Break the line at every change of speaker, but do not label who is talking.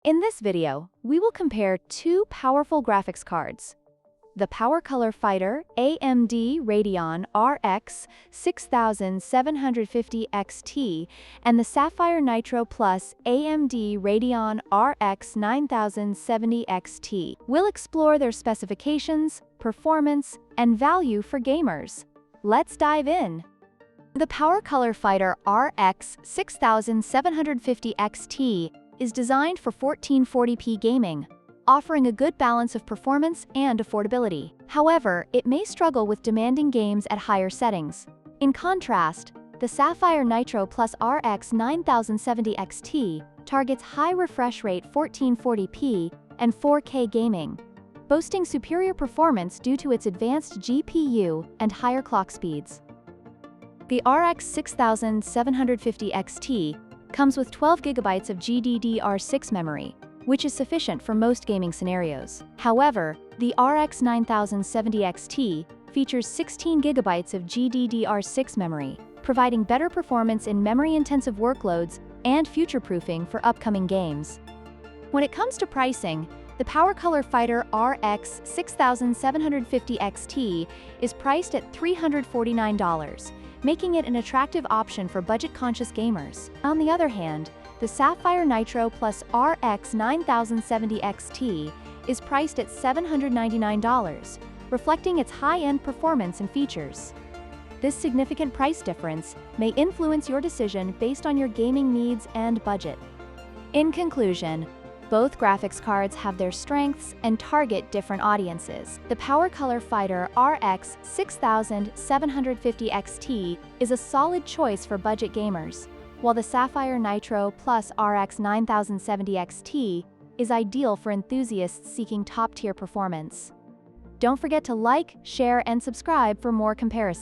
In this video, we will compare two powerful graphics cards: the PowerColor Fighter AMD Radeon RX 6750 XT and the Sapphire Nitro Plus AMD Radeon RX 9070 XT. We'll explore their specifications, performance, and value for gamers. Let's dive in. The PowerColor Fighter RX 6750 XT is designed for 1440p gaming, offering a good balance of performance and affordability. However, it may struggle with demanding games at higher settings. In contrast, the Sapphire Nitro Plus RX 9070 XT targets high refresh rate 1440p and 4K gaming, boasting superior performance due to its advanced GPU and higher clock speeds. The RX 6750 XT comes with 12 GB of GDDR6 memory, which is sufficient for most gaming scenarios. However, the RX 9070 XT features 16 GB of GDDR6 memory, providing better performance in memory-intensive workloads and future-proofing for upcoming games. When it comes to pricing, the PowerColor Fighter RX 6750 XT is priced at $349, making it an attractive option for budget-conscious gamers. On the other hand, the Sapphire Nitro Plus RX 9070 XT is priced at $799, reflecting its high-end performance and features. This significant price difference may influence your decision based on your gaming needs and budget. In conclusion, both graphics cards have their strengths and target different audiences. The PowerColor Fighter RX 6750 XT is a solid choice for budget gamers, while the Sapphire Nitro Plus RX 9070 XT is ideal for enthusiasts seeking top-tier performance. Don't forget to like, share, and subscribe for more comparisons.